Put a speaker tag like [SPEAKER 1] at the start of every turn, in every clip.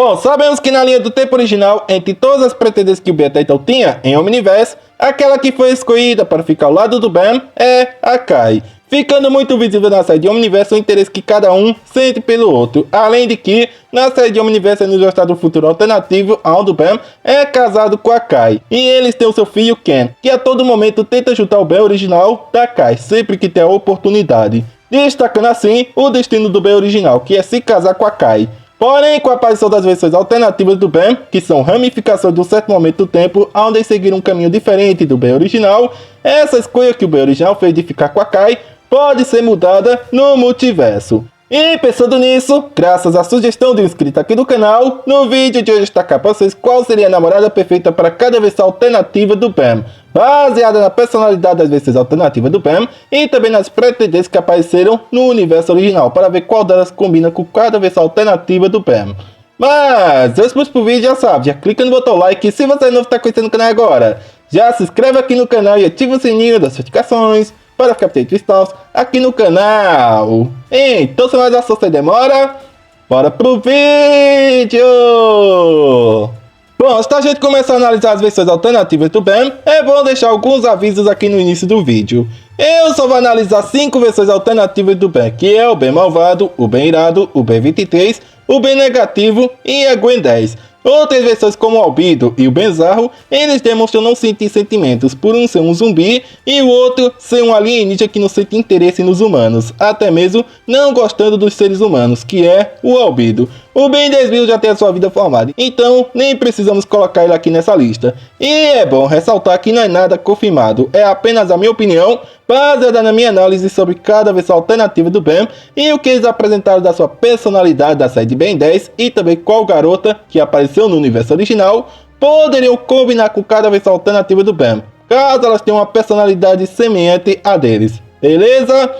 [SPEAKER 1] Bom, sabemos que na linha do tempo original, entre todas as pretendentes que o Ben até então tinha em Omniverse, aquela que foi escolhida para ficar ao lado do Ben é a Kai, ficando muito visível na série de Omniverse o interesse que cada um sente pelo outro, além de que na série de Omniverse é nos mostrado um futuro alternativo onde o Ben é casado com a Kai, e eles têm o seu filho Ken, que a todo momento tenta juntar o Ben original da Kai, sempre que tem a oportunidade, destacando assim o destino do Ben original, que é se casar com a Kai. Porém, com a aparição das versões alternativas do Ben, que são ramificações de um certo momento do tempo, onde eles seguiram um caminho diferente do Ben original, essa escolha que o Ben original fez de ficar com a Kai pode ser mudada no multiverso. E pensando nisso, graças à sugestão de um inscrito aqui do canal, no vídeo de hoje destacar para vocês qual seria a namorada perfeita para cada versão alternativa do Ben, baseada na personalidade das versões alternativas do Ben e também nas pretendentes que apareceram no universo original, para ver qual delas combina com cada versão alternativa do Ben. Mas, antes de pro vídeo, já sabe, já clica no botão like e se você não está conhecendo o canal agora, já se inscreve aqui no canal e ativa o sininho das notificações para ficar atento aqui no canal. Então, sem mais assunto sem demora, bora pro vídeo! Bom, antes da gente começar a analisar as versões alternativas do Ben, é bom deixar alguns avisos aqui no início do vídeo. Eu só vou analisar 5 versões alternativas do Ben, que é o Ben Malvado, o Ben Irado, o Ben 23, o Ben Negativo e a Gwen 10. Outras versões como o Albedo e o Bizarro, eles demonstram não sentir sentimentos por um ser um zumbi e o outro ser um alienígena que não sente interesse nos humanos, até mesmo não gostando dos seres humanos, que é o Albedo. O Ben 10.000 já tem a sua vida formada, então nem precisamos colocar ele aqui nessa lista. E é bom ressaltar que não é nada confirmado, é apenas a minha opinião, baseada na minha análise sobre cada versão alternativa do Ben e o que eles apresentaram da sua personalidade da série de Ben 10 e também qual garota que apareceu no universo original poderiam combinar com cada versão alternativa do Ben, caso elas tenham uma personalidade semelhante a deles, beleza?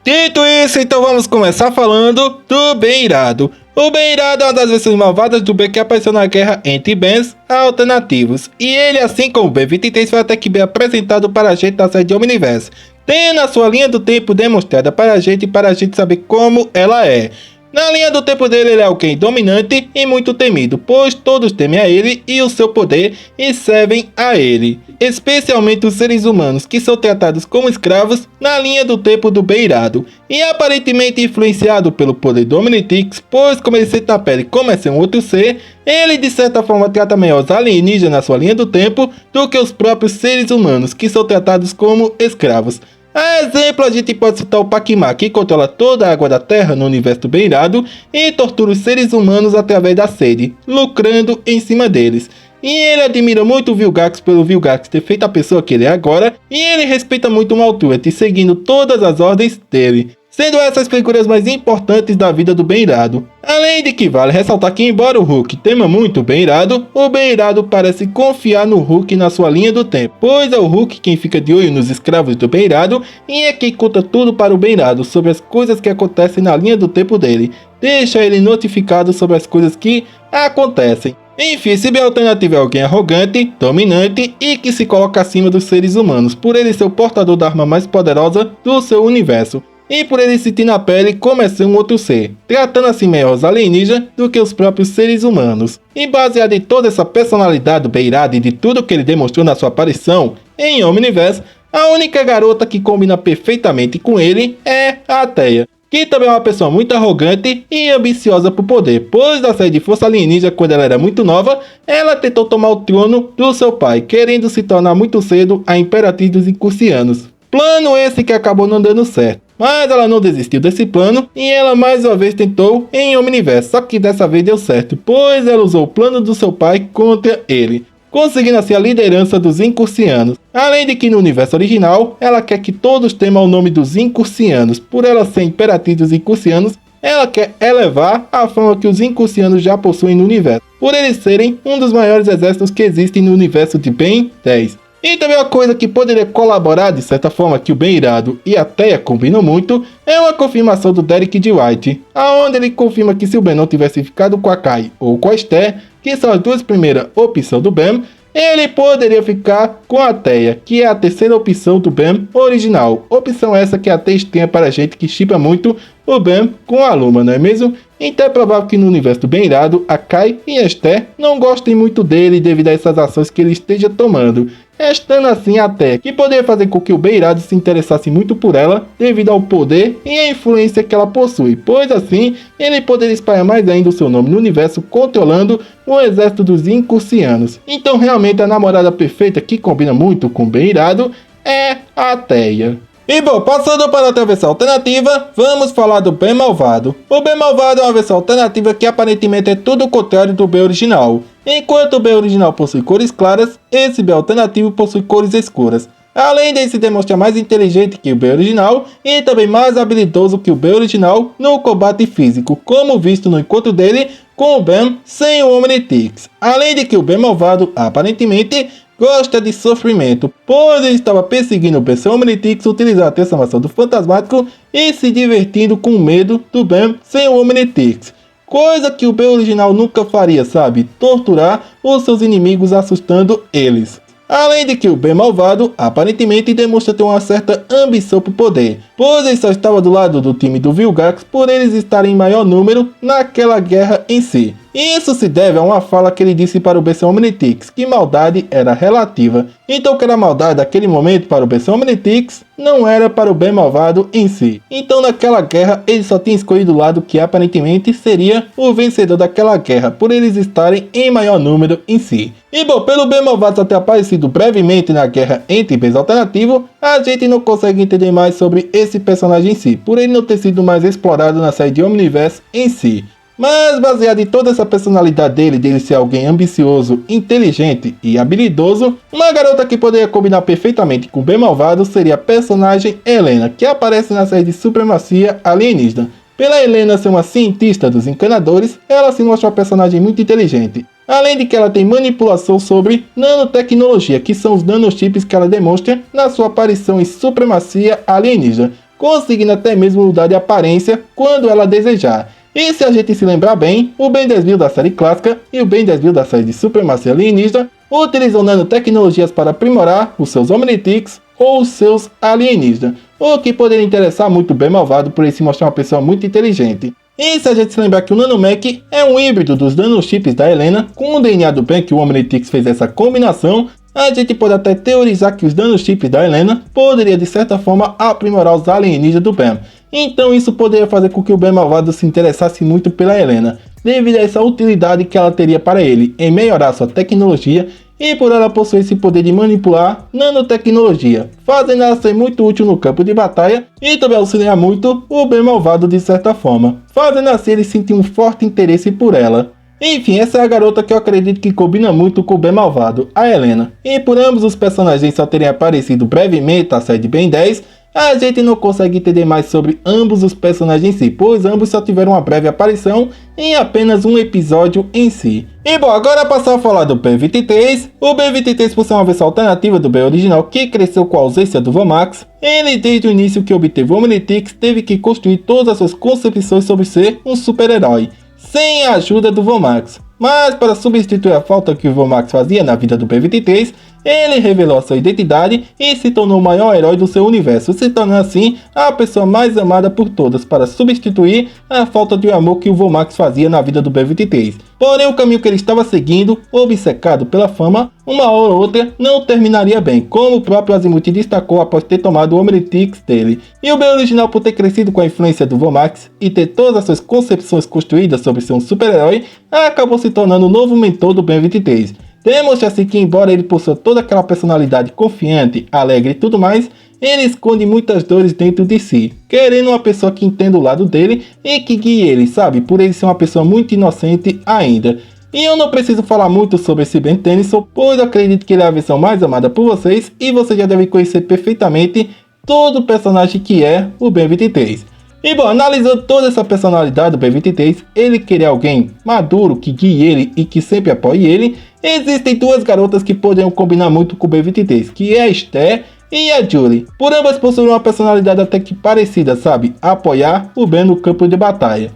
[SPEAKER 1] Dito isso, então vamos começar falando do Ben Irado. O Ben Irado é uma das versões malvadas do Ben que apareceu na guerra entre Bens alternativos, e ele, assim como o Ben 23, foi até que bem apresentado para a gente na série de Omniverse, tendo a sua linha do tempo demonstrada para a gente saber como ela é. Na linha do tempo dele, ele é alguém dominante e muito temido, pois todos temem a ele e o seu poder e servem a ele, especialmente os seres humanos, que são tratados como escravos na linha do tempo do Ben Irado, e aparentemente influenciado pelo poder do Omnitrix, pois como ele sente na pele como é ser um outro ser, ele de certa forma trata melhor os alienígenas na sua linha do tempo do que os próprios seres humanos, que são tratados como escravos. A exemplo, a gente pode citar o Pakimá, que controla toda a água da Terra no universo do Ben Irado e tortura os seres humanos através da sede, lucrando em cima deles. E ele admira muito o Vilgax pelo Vilgax ter feito a pessoa que ele é agora, e ele respeita muito o Maltuet, seguindo todas as ordens dele, sendo essas figuras mais importantes da vida do Ben Irado. Além de que vale ressaltar que, embora o Hulk tema muito o Ben Irado parece confiar no Hulk na sua linha do tempo, pois é o Hulk quem fica de olho nos escravos do Ben Irado e é quem conta tudo para o Ben Irado sobre as coisas que acontecem na linha do tempo dele, deixa ele notificado sobre as coisas que acontecem. Enfim, esse Ben alternativo é alguém arrogante, dominante e que se coloca acima dos seres humanos, por ele ser o portador da arma mais poderosa do seu universo. E por ele sentir na pele como é ser um outro ser, tratando assim melhor os alienígenas do que os próprios seres humanos. E baseado em toda essa personalidade do Ben Irado e de tudo que ele demonstrou na sua aparição em Omniverse, a única garota que combina perfeitamente com ele é a Theia, que também é uma pessoa muito arrogante e ambiciosa por poder, pois na série de Força Alienígena, quando ela era muito nova, ela tentou tomar o trono do seu pai, querendo se tornar muito cedo a Imperatriz dos Incursianos. Plano esse que acabou não dando certo. Mas ela não desistiu desse plano e ela mais uma vez tentou em Omniverse, só que dessa vez deu certo, pois ela usou o plano do seu pai contra ele, conseguindo assim a liderança dos Incursianos. Além de que no universo original, ela quer que todos temam o nome dos Incursianos, por ela ser Imperatriz dos Incursianos, ela quer elevar a fama que os Incursianos já possuem no universo, por eles serem um dos maiores exércitos que existem no universo de Ben 10. E também uma coisa que poderia colaborar de certa forma que o Ben Irado e a Theia combinam muito é uma confirmação do Derek de White, aonde ele confirma que se o Ben não tivesse ficado com a Kai ou com a Esther, que são as duas primeiras opções do Ben, ele poderia ficar com a Teia, que é a terceira opção do Ben original. Opção essa que até estranha para a gente que shippa muito o Ben com a Luma, não é mesmo? Então é provável que no universo do bem irado, a Kai e a Esther não gostem muito dele devido a essas ações que ele esteja tomando. Estando assim até que poderia fazer com que o bem irado se interessasse muito por ela devido ao poder e a influência que ela possui, pois assim ele poderia espalhar mais ainda o seu nome no universo controlando o exército dos Incursianos. Então realmente a namorada perfeita que combina muito com o bem irado é a Teia. E bom, passando para outra versão alternativa, vamos falar do Ben Malvado. O Ben Malvado é uma versão alternativa que aparentemente é tudo o contrário do Ben original. Enquanto o Ben original possui cores claras, esse Ben alternativo possui cores escuras. Além de se demonstrar mais inteligente que o Ben original e também mais habilidoso que o Ben original no combate físico, como visto no encontro dele com o Ben sem o Omnitrix. Além de que o Ben Malvado aparentemente gosta de sofrimento, pois ele estava perseguindo o Ben sem o Omnitrix, utilizando a transformação do Fantasmático e se divertindo com o medo do Ben sem o Omnitrix. Coisa que o Ben original nunca faria, sabe? Torturar os seus inimigos assustando eles. Além de que o Ben Malvado aparentemente demonstra ter uma certa ambição por poder, pois ele só estava do lado do time do Vilgax por eles estarem em maior número naquela guerra em si. Isso se deve a uma fala que ele disse para o Ben sem Omnitrix, que maldade era relativa. Então o que era maldade naquele momento para o Ben sem Omnitrix não era para o Ben Malvado em si. Então naquela guerra ele só tinha escolhido o lado que aparentemente seria o vencedor daquela guerra, por eles estarem em maior número em si. E bom, pelo Ben Malvado só ter aparecido brevemente na guerra entre Bens alternativos, a gente não consegue entender mais sobre esse personagem em si, por ele não ter sido mais explorado na série de Omniverse em si. Mas baseado em toda essa personalidade dele ser alguém ambicioso, inteligente e habilidoso, uma garota que poderia combinar perfeitamente com o Ben Malvado seria a personagem Helena, que aparece na série de Supremacia Alienígena. Pela Helena ser uma cientista dos encanadores, ela se mostra uma personagem muito inteligente. Além de que ela tem manipulação sobre nanotecnologia, que são os nanochips que ela demonstra na sua aparição em Supremacia Alienígena, conseguindo até mesmo mudar de aparência quando ela desejar. E se a gente se lembrar bem, o Ben 10.000 da série clássica e o Ben 10.000 da série de Supremacia Alienígena utilizam nanotecnologias para aprimorar os seus Omnitrix ou os seus alienígenas, o que poderia interessar muito o Ben Malvado por ele se mostrar uma pessoa muito inteligente. E se a gente se lembrar que o Nanomech é um híbrido dos nanochips da Helena com o DNA do Ben, que o Omnitrix fez essa combinação, a gente pode até teorizar que os nanochips da Helena poderia de certa forma aprimorar os alienígenas do Ben. Então isso poderia fazer com que o Ben Malvado se interessasse muito pela Helena, devido a essa utilidade que ela teria para ele em melhorar sua tecnologia e por ela possuir esse poder de manipular nanotecnologia, fazendo ela ser muito útil no campo de batalha e também auxiliar muito o Ben Malvado de certa forma, fazendo assim ele sentir um forte interesse por ela. Enfim, essa é a garota que eu acredito que combina muito com o Ben Malvado, a Helena. E por ambos os personagens só terem aparecido brevemente na série de Ben 10, a gente não consegue entender mais sobre ambos os personagens em si, pois ambos só tiveram uma breve aparição em apenas um episódio em si. E bom, agora passar a falar do Ben 23. O Ben 23, por ser uma versão alternativa do Ben original que cresceu com a ausência do Vomax, ele desde o início que obteve o Omnitrix teve que construir todas as suas concepções sobre ser um super-herói, sem a ajuda do Vomax. Mas para substituir a falta que o Vomax fazia na vida do Ben 23, ele revelou a sua identidade e se tornou o maior herói do seu universo, se tornando assim a pessoa mais amada por todas para substituir a falta de amor que o Vomax fazia na vida do Ben 23. Porém, o caminho que ele estava seguindo, obcecado pela fama, uma hora ou outra não terminaria bem, como o próprio Azimuth destacou após ter tomado o Omnitrix dele. E o Ben original, por ter crescido com a influência do Vomax e ter todas as suas concepções construídas sobre ser um super-herói, acabou se tornando o novo mentor do Ben 23. Demonstra-se que, embora ele possua toda aquela personalidade confiante, alegre e tudo mais, ele esconde muitas dores dentro de si, querendo uma pessoa que entenda o lado dele e que guie ele, sabe? Por ele ser uma pessoa muito inocente ainda. E eu não preciso falar muito sobre esse Ben Tennyson, pois eu acredito que ele é a versão mais amada por vocês e vocês já devem conhecer perfeitamente todo o personagem que é o Ben 23. E bom, analisando toda essa personalidade do Ben 23, ele querer alguém maduro, que guie ele e que sempre apoie ele, existem duas garotas que poderiam combinar muito com o Ben 23, que é a Esther e a Julie. Por ambas possuem uma personalidade até que parecida, sabe? Apoiar o Ben no campo de batalha.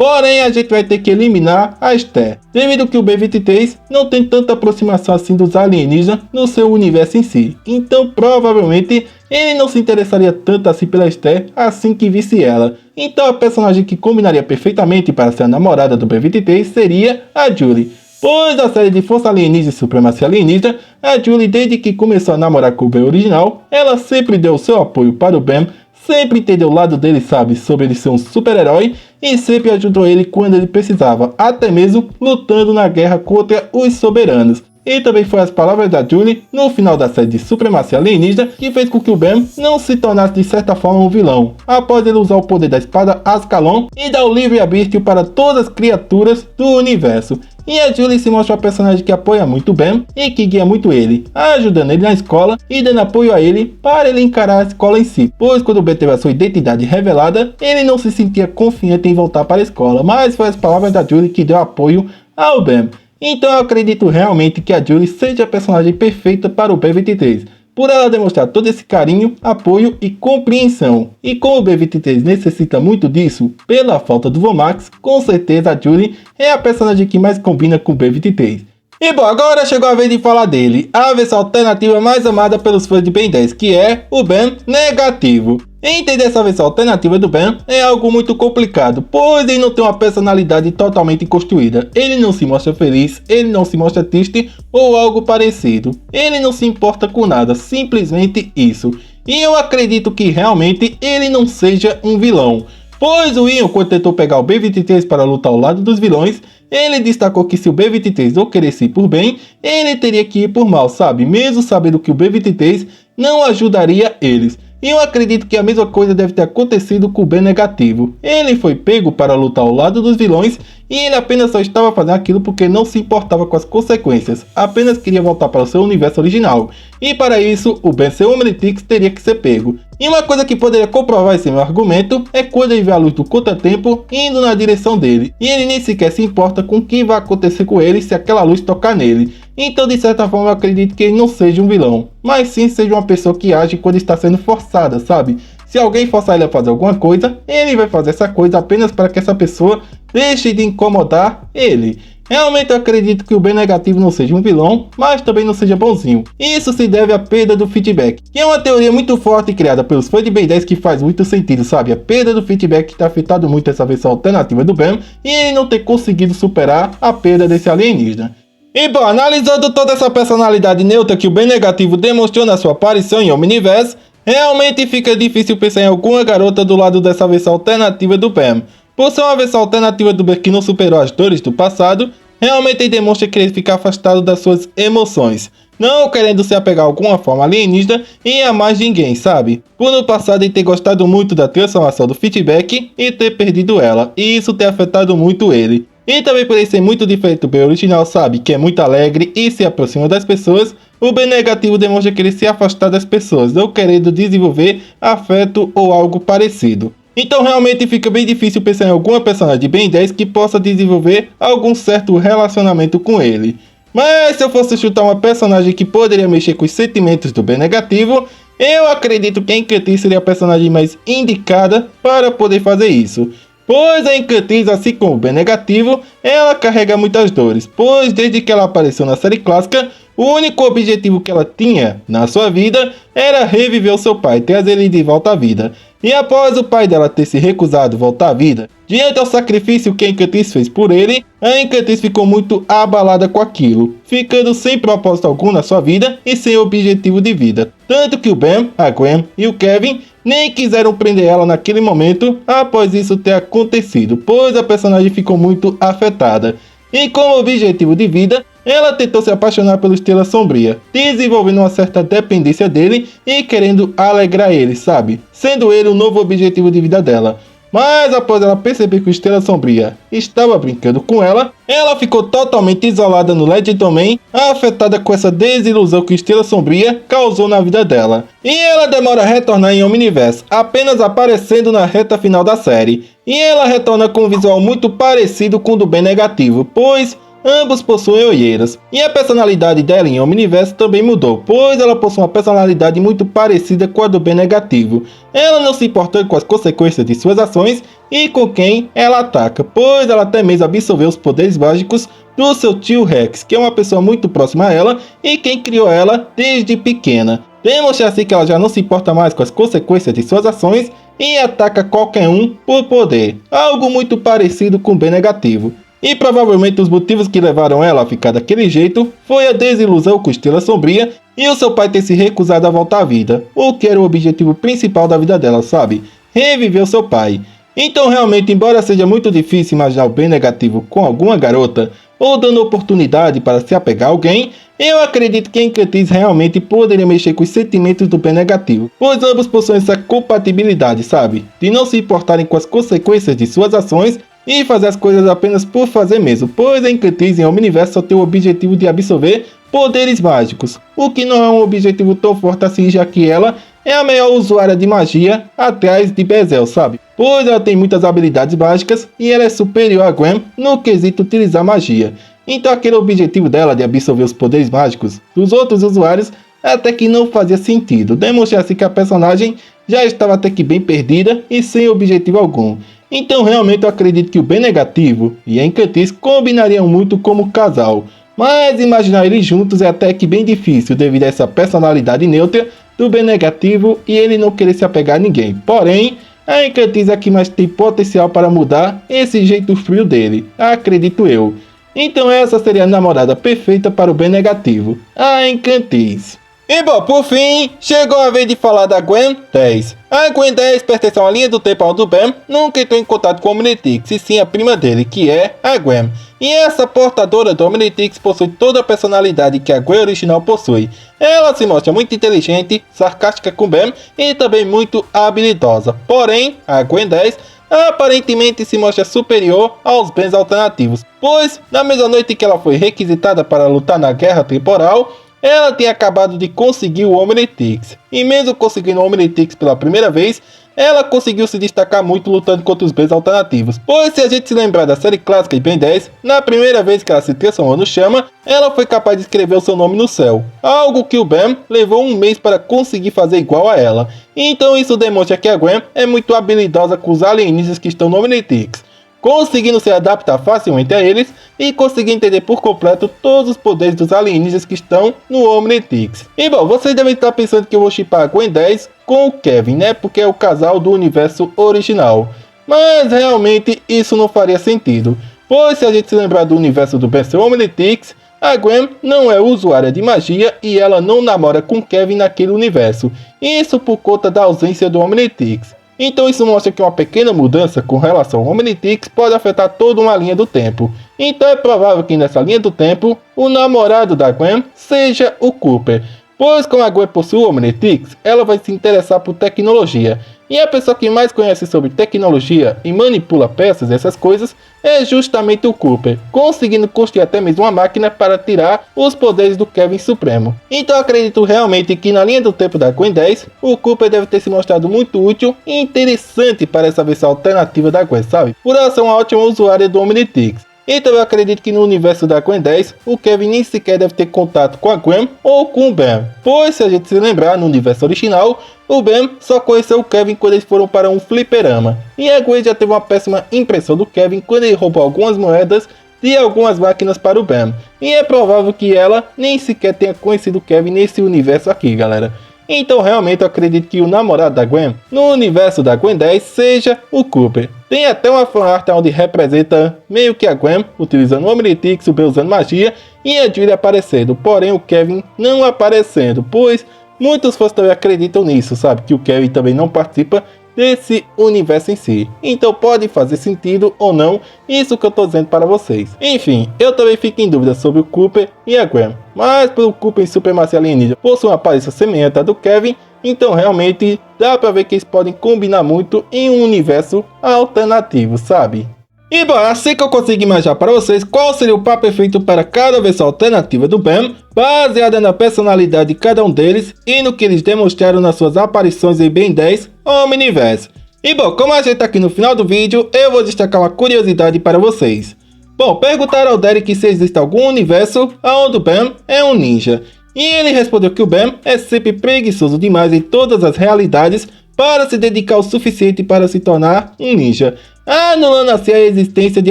[SPEAKER 1] Porém, a gente vai ter que eliminar a Esther, devido que o B-23 não tem tanta aproximação assim dos alienígenas no seu universo em si. Então, provavelmente, ele não se interessaria tanto assim pela Esther assim que visse ela. Então, a personagem que combinaria perfeitamente para ser a namorada do B-23 seria a Julie. Pois na série de Força Alienígena e Supremacia Alienígena, a Julie, desde que começou a namorar com o Ben original, ela sempre deu seu apoio para o Ben, sempre entendeu o lado dele, sabe, sobre ele ser um super-herói, e sempre ajudou ele quando ele precisava, até mesmo lutando na guerra contra os soberanos. E também foi as palavras da Julie no final da série de Supremacia Alienígena que fez com que o Ben não se tornasse de certa forma um vilão, após ele usar o poder da espada Ascalon e dar o livre-arbítrio para todas as criaturas do universo. E a Julie se mostra uma personagem que apoia muito o Ben e que guia muito ele, ajudando ele na escola e dando apoio a ele para ele encarar a escola em si. Pois quando o Ben teve a sua identidade revelada, ele não se sentia confiante em voltar para a escola, mas foi as palavras da Julie que deu apoio ao Ben. Então eu acredito realmente que a Julie seja a personagem perfeita para o B-23, por ela demonstrar todo esse carinho, apoio e compreensão. E como o B-23 necessita muito disso, pela falta do Vomax, com certeza a Julie é a personagem que mais combina com o B-23. E bom, agora chegou a vez de falar dele, a versão alternativa mais amada pelos fãs de Ben 10, que é o Ben Negativo. Entender essa versão alternativa do Ben é algo muito complicado, pois ele não tem uma personalidade totalmente construída. Ele não se mostra feliz, ele não se mostra triste ou algo parecido. Ele não se importa com nada, simplesmente isso. E eu acredito que realmente ele não seja um vilão. Pois o Ian, quando tentou pegar o B-23 para lutar ao lado dos vilões, ele destacou que se o B-23 não queresse ir por bem, ele teria que ir por mal, sabe? Mesmo sabendo que o B-23 não ajudaria eles. E eu acredito que a mesma coisa deve ter acontecido com o Ben Negativo. Ele foi pego para lutar ao lado dos vilões e ele apenas só estava fazendo aquilo porque não se importava com as consequências, apenas queria voltar para o seu universo original. E para isso, o Ben seu Omnitrix teria que ser pego. E uma coisa que poderia comprovar esse meu argumento é quando ele vê a luz do contratempo indo na direção dele, e ele nem sequer se importa com o que vai acontecer com ele se aquela luz tocar nele. Então, de certa forma, eu acredito que ele não seja um vilão, mas sim seja uma pessoa que age quando está sendo forçada, sabe? Se alguém forçar ele a fazer alguma coisa, ele vai fazer essa coisa apenas para que essa pessoa deixe de incomodar ele. Realmente eu acredito que o Ben Negativo não seja um vilão, mas também não seja bonzinho. Isso se deve à perda do feedback, que é uma teoria muito forte criada pelos fãs de Ben 10 que faz muito sentido, sabe? A perda do feedback está afetando muito essa versão alternativa do Ben e ele não ter conseguido superar a perda desse alienígena. E bom, analisando toda essa personalidade neutra que o Ben Negativo demonstrou na sua aparição em Omniverse, realmente fica difícil pensar em alguma garota do lado dessa versão alternativa do Ben. Por ser uma versão alternativa do Ben que não superou as dores do passado, realmente ele demonstra querer ficar afastado das suas emoções, não querendo se apegar a alguma forma alienígena e a mais ninguém, sabe? Por no passado ele ter gostado muito da transformação do feedback e ter perdido ela, e isso ter afetado muito ele. E também por ele ser muito diferente do Ben original, sabe? Que é muito alegre e se aproxima das pessoas, o Ben Negativo demonstra querer se afastar das pessoas, não querendo desenvolver afeto ou algo parecido. Então realmente fica bem difícil pensar em alguma personagem de Ben 10 que possa desenvolver algum certo relacionamento com ele. Mas se eu fosse chutar uma personagem que poderia mexer com os sentimentos do Ben Negativo, eu acredito que a Encantriz seria a personagem mais indicada para poder fazer isso. Pois a Encantriz, assim como o Ben Negativo, ela carrega muitas dores, pois desde que ela apareceu na série clássica, o único objetivo que ela tinha na sua vida era reviver o seu pai, trazer ele de volta à vida. E após o pai dela ter se recusado voltar à vida, diante ao sacrifício que a Encantriz fez por ele, a Encantriz ficou muito abalada com aquilo, ficando sem propósito algum na sua vida e sem objetivo de vida. Tanto que o Ben, a Gwen e o Kevin nem quiseram prender ela naquele momento após isso ter acontecido, pois a personagem ficou muito afetada. E como objetivo de vida, ela tentou se apaixonar pela Estrela Sombria, desenvolvendo uma certa dependência dele e querendo alegrar ele, sabe? Sendo ele o novo objetivo de vida dela. Mas após ela perceber que o Estrela Sombria estava brincando com ela, ela ficou totalmente isolada no Legend Domain, afetada com essa desilusão que o Estrela Sombria causou na vida dela. E ela demora a retornar em Omniverse, apenas aparecendo na reta final da série. E ela retorna com um visual muito parecido com o do Ben Negativo, pois ambos possuem olheiras, e a personalidade dela em Omniverse também mudou, pois ela possui uma personalidade muito parecida com a do Ben Negativo. Ela não se importa com as consequências de suas ações e com quem ela ataca, pois ela até mesmo absorveu os poderes mágicos do seu tio Rex, que é uma pessoa muito próxima a ela e quem criou ela desde pequena. Demonstra assim que ela já não se importa mais com as consequências de suas ações e ataca qualquer um por poder, algo muito parecido com o Ben Negativo. E provavelmente os motivos que levaram ela a ficar daquele jeito foi a desilusão com Estrela Sombria e o seu pai ter se recusado a voltar à vida, o que era o objetivo principal da vida dela, sabe? Reviver o seu pai. Então realmente, embora seja muito difícil imaginar o Ben Negativo com alguma garota ou dando oportunidade para se apegar a alguém, eu acredito que a Encantiz realmente poderia mexer com os sentimentos do Ben Negativo, pois ambos possuem essa compatibilidade, sabe? De não se importarem com as consequências de suas ações e fazer as coisas apenas por fazer mesmo, pois a Encantiz em Omniverse só tem o objetivo de absorver poderes mágicos, o que não é um objetivo tão forte assim, já que ela é a melhor usuária de magia atrás de Bezel, sabe? Pois ela tem muitas habilidades mágicas e ela é superior a Gwen no quesito utilizar magia. Então aquele objetivo dela de absorver os poderes mágicos dos outros usuários até que não fazia sentido, demonstrasse que a personagem já estava até que bem perdida e sem objetivo algum. Então realmente eu acredito que o Ben Negativo e a Encantiz combinariam muito como casal, mas imaginar eles juntos é até que bem difícil devido a essa personalidade neutra do Ben Negativo e ele não querer se apegar a ninguém. Porém, a Encantiz é que mais tem potencial para mudar esse jeito frio dele, acredito eu. Então essa seria a namorada perfeita para o Ben Negativo, a Encantiz. E bom, por fim, chegou a vez de falar da Gwen 10. A Gwen 10 pertence a uma linha do tempo onde o Ben nunca entrou em contato com o Omnitrix, e sim a prima dele, que é a Gwen. E essa portadora do Omnitrix possui toda a personalidade que a Gwen original possui. Ela se mostra muito inteligente, sarcástica com Ben e também muito habilidosa. Porém, a Gwen 10 aparentemente se mostra superior aos Bens alternativos, pois na mesma noite que ela foi requisitada para lutar na Guerra Temporal, ela tinha acabado de conseguir o Omnitrix, e mesmo conseguindo o Omnitrix pela primeira vez, ela conseguiu se destacar muito lutando contra os Bens alternativos, pois se a gente se lembrar da série clássica de Ben 10, na primeira vez que ela se transformou no Chama, ela foi capaz de escrever o seu nome no céu, algo que o Ben levou um mês para conseguir fazer igual a ela. Então isso demonstra que a Gwen é muito habilidosa com os alienígenas que estão no Omnitrix, conseguindo se adaptar facilmente a eles e conseguir entender por completo todos os poderes dos alienígenas que estão no Omnitrix. E bom, vocês devem estar pensando que eu vou shippar a Gwen 10 com o Kevin, né? Porque é o casal do universo original. Mas realmente isso não faria sentido, pois se a gente se lembrar do universo do Ben Omnitrix, a Gwen não é usuária de magia e ela não namora com Kevin naquele universo. Isso por conta da ausência do Omnitrix. Então isso mostra que uma pequena mudança com relação ao Omnitrix pode afetar toda uma linha do tempo. Então é provável que nessa linha do tempo, o namorado da Gwen seja o Cooper. Pois como a Gwen possui o Omnitrix, ela vai se interessar por tecnologia. E a pessoa que mais conhece sobre tecnologia e manipula peças, essas coisas, é justamente o Cooper, conseguindo construir até mesmo uma máquina para tirar os poderes do Kevin Supremo. Então acredito realmente que na linha do tempo da Gwen 10, o Cooper deve ter se mostrado muito útil e interessante para essa versão alternativa da Gwen, sabe? Por ela ser uma ótima usuária do Omnitrix. Então eu acredito que no universo da Gwen 10, o Kevin nem sequer deve ter contato com a Gwen ou com o Ben. Pois se a gente se lembrar, no universo original, o Ben só conheceu o Kevin quando eles foram para um fliperama. E a Gwen já teve uma péssima impressão do Kevin quando ele roubou algumas moedas de algumas máquinas para o Ben. E é provável que ela nem sequer tenha conhecido o Kevin nesse universo aqui, galera. Então realmente eu acredito que o namorado da Gwen, no universo da Gwen 10, seja o Cooper. Tem até uma fanart onde representa meio que a Gwen utilizando o Omnitrix, o Ben usando magia e a Julie aparecendo, porém o Kevin não aparecendo, pois muitos fãs também acreditam nisso, sabe? Que o Kevin também não participa desse universo em si. Então pode fazer sentido ou não isso que eu tô dizendo para vocês. Enfim, eu também fico em dúvida sobre o Cooper e a Gwen. Mas pelo Cooper em Supremacia Alienígena possui uma aparência semelhante à do Kevin, então realmente dá pra ver que eles podem combinar muito em um universo alternativo, sabe? E bom, assim que eu consigo imaginar para vocês qual seria o par perfeito para cada versão alternativa do Ben, baseada na personalidade de cada um deles e no que eles demonstraram nas suas aparições em Ben 10 Omniverse. E bom, como a gente tá aqui no final do vídeo, eu vou destacar uma curiosidade para vocês. Bom, perguntaram ao Derek se existe algum universo onde o Ben é um ninja. E ele respondeu que o Ben é sempre preguiçoso demais em todas as realidades para se dedicar o suficiente para se tornar um ninja, anulando assim a existência de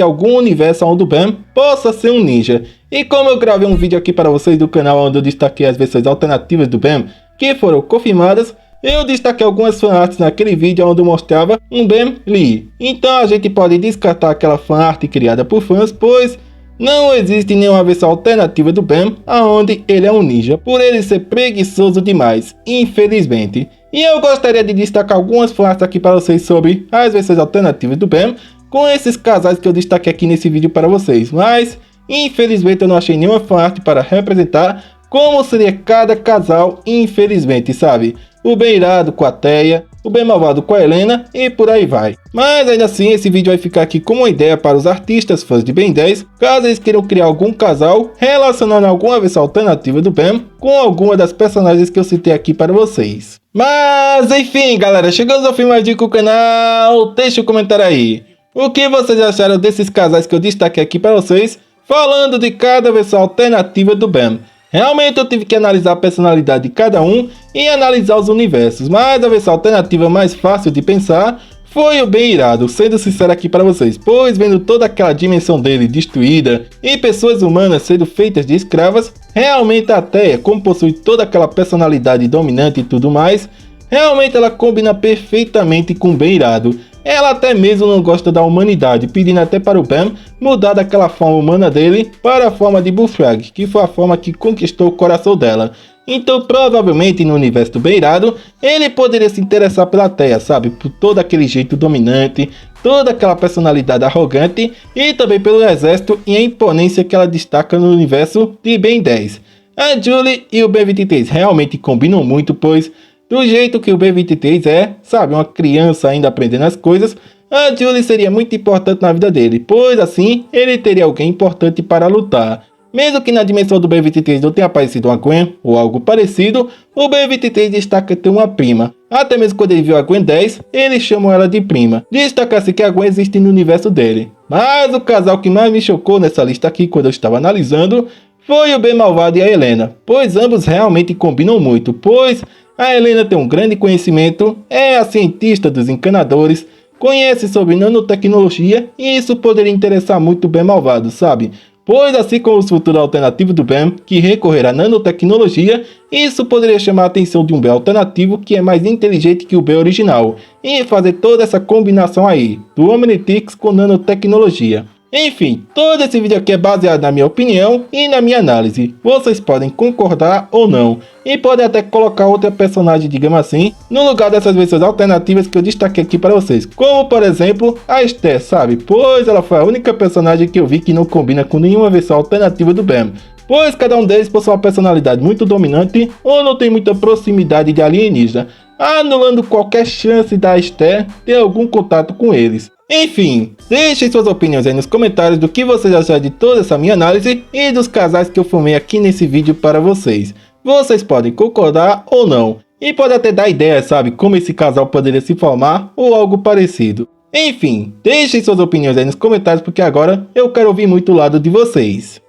[SPEAKER 1] algum universo onde o Ben possa ser um ninja. E como eu gravei um vídeo aqui para vocês do canal onde eu destaquei as versões alternativas do Ben, que foram confirmadas, eu destaquei algumas fanarts naquele vídeo onde eu mostrava um Ben Lee. Então a gente pode descartar aquela fanart criada por fãs, pois não existe nenhuma versão alternativa do Ben onde ele é um ninja, por ele ser preguiçoso demais, infelizmente. E eu gostaria de destacar algumas fanarts aqui para vocês sobre as versões alternativas do Ben, com esses casais que eu destaquei aqui nesse vídeo para vocês, mas infelizmente eu não achei nenhuma fanart para representar como seria cada casal, infelizmente, sabe? O Ben irado com a Teia, o Ben malvado com a Helena e por aí vai. Mas ainda assim, esse vídeo vai ficar aqui como uma ideia para os artistas fãs de Ben 10, caso eles queiram criar algum casal relacionando alguma versão alternativa do Ben com alguma das personagens que eu citei aqui para vocês. Mas enfim, galera, chegamos ao fim mais do canal, deixa um comentário aí. O que vocês acharam desses casais que eu destaquei aqui para vocês, falando de cada versão alternativa do Ben? Realmente eu tive que analisar a personalidade de cada um e analisar os universos, mas a versão alternativa mais fácil de pensar foi o Ben irado, sendo sincero aqui para vocês, pois vendo toda aquela dimensão dele destruída e pessoas humanas sendo feitas de escravas, realmente a Teia, como possui toda aquela personalidade dominante e tudo mais, realmente ela combina perfeitamente com o Ben irado. Ela até mesmo não gosta da humanidade, pedindo até para o Ben mudar daquela forma humana dele para a forma de Bullfrog, que foi a forma que conquistou o coração dela. Então provavelmente no universo do Ben irado, ele poderia se interessar pela Teia, sabe? Por todo aquele jeito dominante, toda aquela personalidade arrogante e também pelo exército e a imponência que ela destaca no universo de Ben 10. A Julie e o Ben 23 realmente combinam muito, pois do jeito que o Ben 23 é, sabe, uma criança ainda aprendendo as coisas, a Julie seria muito importante na vida dele, pois assim ele teria alguém importante para lutar. Mesmo que na dimensão do Ben 23 não tenha aparecido uma Gwen ou algo parecido, o Ben 23 destaca ter uma prima. Até mesmo quando ele viu a Gwen 10, ele chamou ela de prima. Destaca-se que a Gwen existe no universo dele. Mas o casal que mais me chocou nessa lista aqui quando eu estava analisando foi o Ben malvado e a Helena, pois ambos realmente combinam muito, pois a Helena tem um grande conhecimento, é a cientista dos encanadores, conhece sobre nanotecnologia e isso poderia interessar muito o Ben malvado, sabe? Pois assim como os futuros alternativos do Ben, que recorrer à nanotecnologia, isso poderia chamar a atenção de um Ben alternativo que é mais inteligente que o Ben original, e fazer toda essa combinação aí, do Omnitrix com nanotecnologia. Enfim, todo esse vídeo aqui é baseado na minha opinião e na minha análise. Vocês podem concordar ou não, e podem até colocar outra personagem, digamos assim, no lugar dessas versões alternativas que eu destaquei aqui para vocês. Como, por exemplo, a Esther, sabe? Pois ela foi a única personagem que eu vi que não combina com nenhuma versão alternativa do Ben. Pois cada um deles possui uma personalidade muito dominante ou não tem muita proximidade de alienígena, anulando qualquer chance da Esther ter algum contato com eles. Enfim, deixem suas opiniões aí nos comentários do que vocês acharam de toda essa minha análise e dos casais que eu formei aqui nesse vídeo para vocês. Vocês podem concordar ou não, e pode até dar ideia, sabe, como esse casal poderia se formar ou algo parecido. Enfim, deixem suas opiniões aí nos comentários porque agora eu quero ouvir muito o lado de vocês.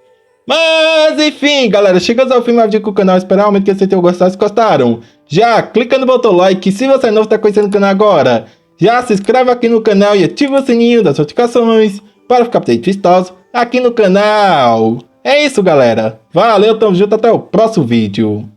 [SPEAKER 1] Mas enfim, galera, chegamos ao fim do vídeo com o canal, espero realmente que vocês tenham gostado. Se gostaram, já clica no botão like, se você é novo está conhecendo o canal agora. Já se inscreve aqui no canal e ativa o sininho das notificações para ficar vistoso aqui no canal. É isso, galera. Valeu, tamo junto, até o próximo vídeo.